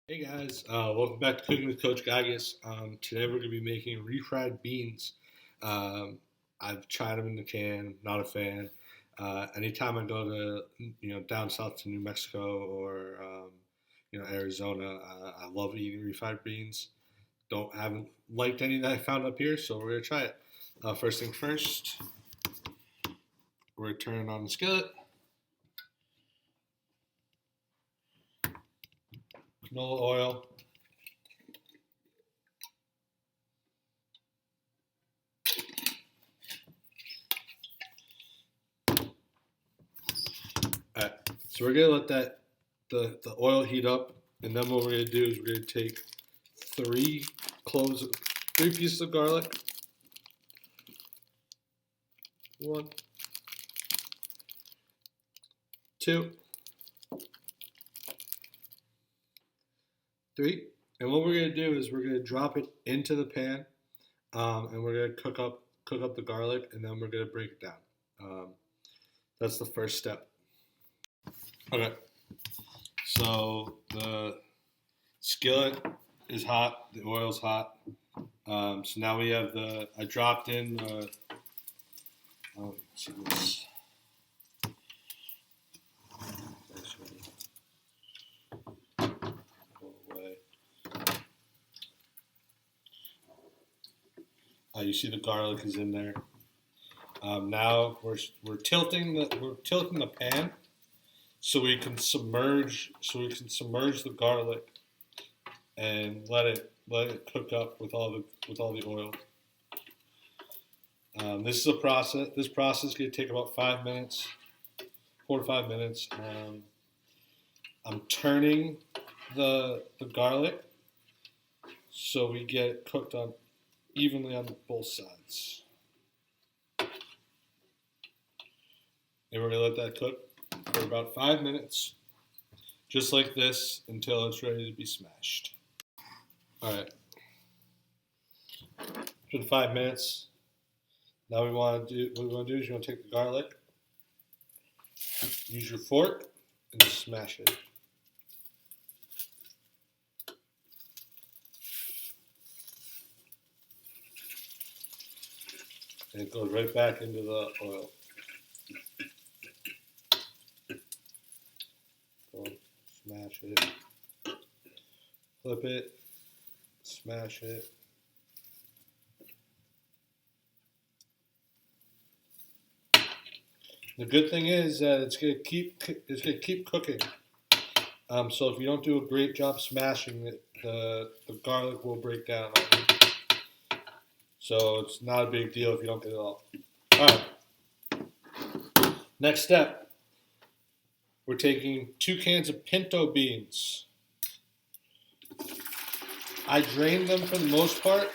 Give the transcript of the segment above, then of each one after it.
Hey guys, welcome back to Cooking with Coach Giegucz. Today we're going to be making refried beans. Um, I've tried them in the can, not a fan. Anytime I go to down south to New Mexico or Arizona, I love eating refried beans. Haven't liked any that I found up here, so we're going to try it. First thing first, we're going to turn on the skillet. Canola oil. Alright, so we're gonna let the oil heat up, and then what we're gonna do is we're gonna take three cloves, three pieces of garlic, one, two, three, and what we're gonna do is we're gonna drop it into the pan, and we're gonna cook up the garlic, and then we're gonna break it down. Um, that's the first step. Okay, so the skillet is hot, the oil's hot. So now we have I dropped in, let's see this. Away. You see the garlic is in there. Now we're tilting the pan so we can submerge the garlic and let it cook up with all the oil. This is a process. This process is going to take about 5 minutes, 4 to 5 minutes. I'm turning the garlic so we get it cooked on evenly on both sides. And we're going to let that cook for about 5 minutes, just like this, until it's ready to be smashed. Alright, it's been 5 minutes. Now what we want to do is you want to take the garlic, use your fork, and just smash it. And it goes right back into the oil. Smash it, flip it, smash it. The good thing is that it's gonna keep cooking. So if you don't do a great job smashing it, the garlic will break down. So it's not a big deal if you don't get it all. All right. Next step, we're taking 2 cans of pinto beans. I drained them for the most part.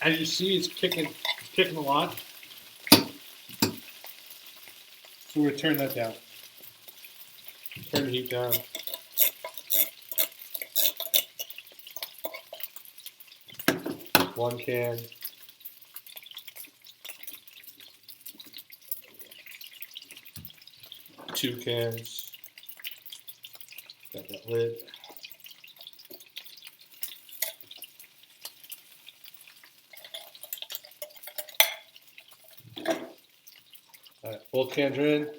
As you see, it's kicking a lot. So we're turn that down. Turn the heat down. One can. Two cans. Got that lid. Alright, both cans are in.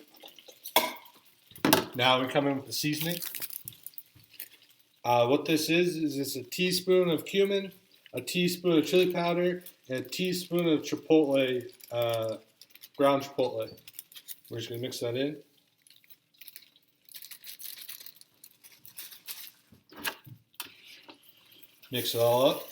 Now we come in with the seasoning. What this is it's a teaspoon of cumin, a teaspoon of chili powder, and a teaspoon of chipotle, ground chipotle. We're just going to mix that in. Mix it all up.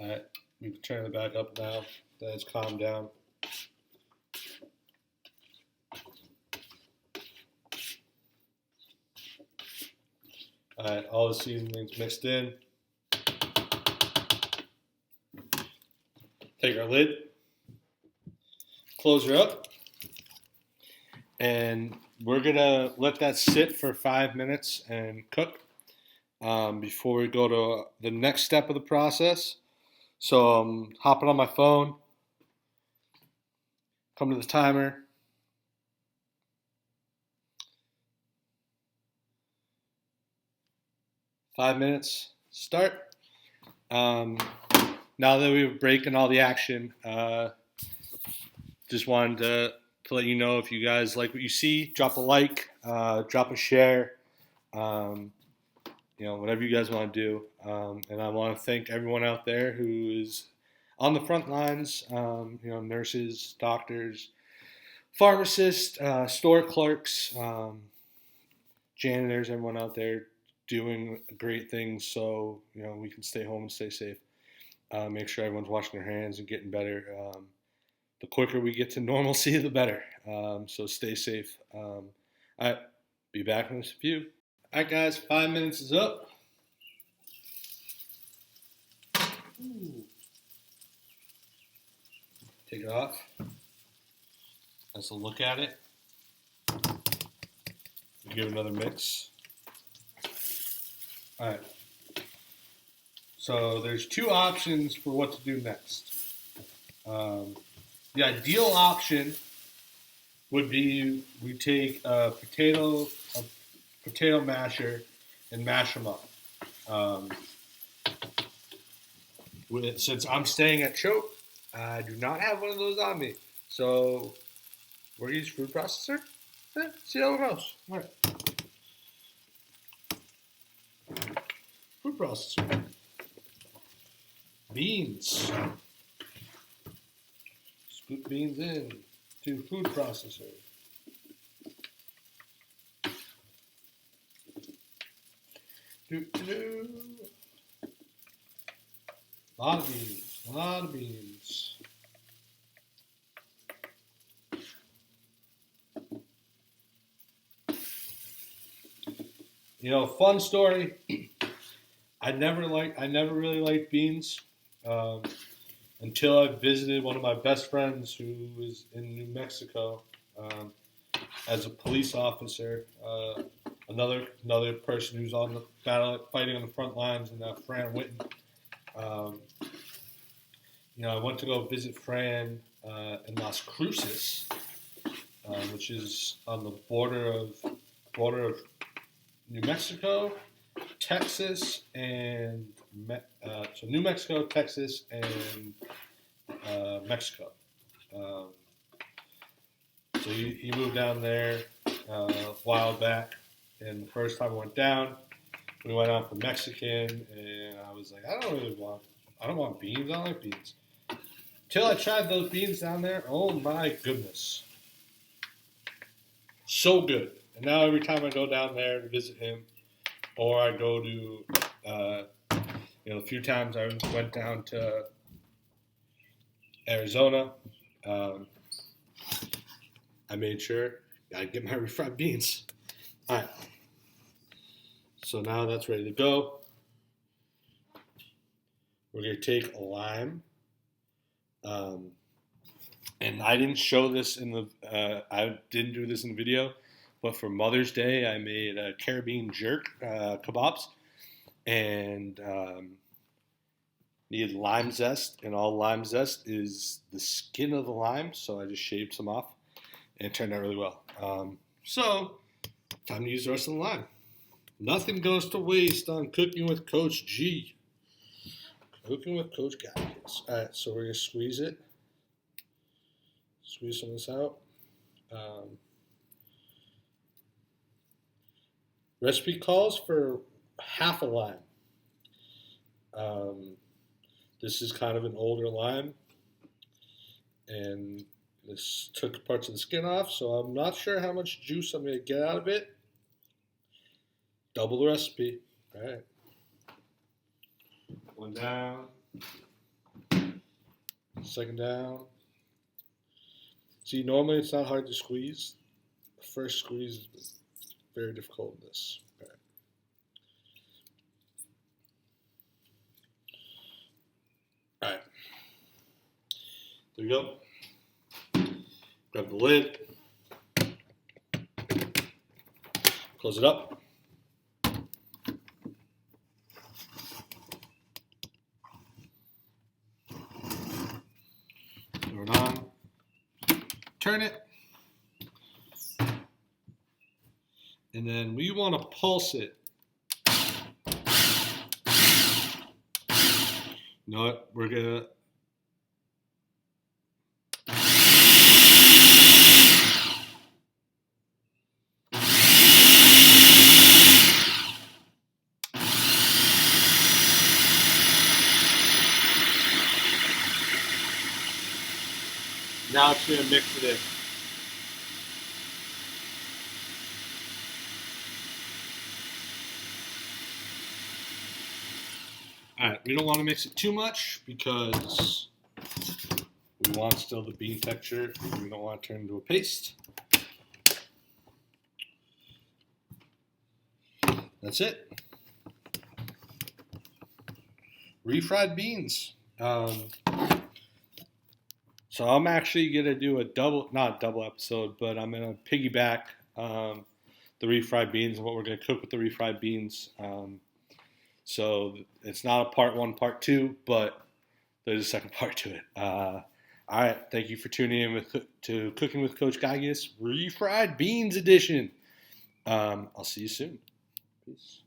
Alright, we can turn it back up now that it's calmed down. Alright, all the seasonings mixed in. Take our lid, close her up, and we're going to let that sit for 5 minutes and cook before we go to the next step of the process. So I'm hopping on my phone, come to the timer. Five minutes, start. Now that we've broken all the action, just wanted to let you know, if you guys like what you see, drop a like, drop a share, whatever you guys want to do. And I want to thank everyone out there who is on the front lines, nurses, doctors, pharmacists, store clerks, janitors, everyone out there doing great things so we can stay home and stay safe. Make sure everyone's washing their hands and getting better. The quicker we get to normalcy, the better. So stay safe. All right, be back in a few. All right, guys, 5 minutes is up. Ooh. Take it off. Let's look at it. Give it another mix. All right. So there's two options for what to do next. The ideal option would be we take a potato masher and mash them up. Since I'm staying at Choate, I do not have one of those on me. So we're going to use food processor. See how it goes. All right. Food processor. Beans. Scoop beans in to food processor. Do. A lot of beans. Fun story. I never really liked beans until I visited one of my best friends who was in New Mexico as a police officer. Another person who's on the fighting on the front lines, and Fran Witten. I went to go visit Fran in Las Cruces, which is on the border of New Mexico, Texas, and so New Mexico, Texas, and Mexico. So he moved down there a while back, and the first time I went down, we went out for Mexican, and I was like, I don't want beans. I don't like beans. Till I tried those beans down there. Oh my goodness, so good. And now every time I go down there to visit him, or I go to, a few times I went down to Arizona, I made sure I'd get my refried beans. All right. So now that's ready to go. We're going to take a lime. And I didn't show this I didn't do this in the video, but for Mother's Day, I made Caribbean jerk kebabs, and needed lime zest, and all lime zest is the skin of the lime, so I just shaved some off, and it turned out really well. So, time to use the rest of the lime. Nothing goes to waste on Cooking with Coach G. Cooking with Coach Giegucz. All right, so we're going to squeeze it. Squeeze some of this out. Recipe calls for half a lime. This is kind of an older lime, and this took parts of the skin off, so I'm not sure how much juice I'm going to get out of it. Double the recipe. All right. One down. Second down. See, normally it's not hard to squeeze. The first squeeze is very difficult in this. All right. All right. go. Grab the lid. Close it up. Throw it on. Turn it. And then we want to pulse it. You know what? We're going to... Now it's going to mix it in. Alright, we don't want to mix it too much because we want still the bean texture. We don't want to turn it into a paste. That's it. Refried beans. So I'm actually going to do not a double episode, but I'm going to piggyback the refried beans and what we're going to cook with the refried beans. So it's not a part 1, part 2, but there's a second part to it. All right, thank you for tuning in to Cooking with Coach Giegucz, Refried Beans edition. I'll see you soon. Peace.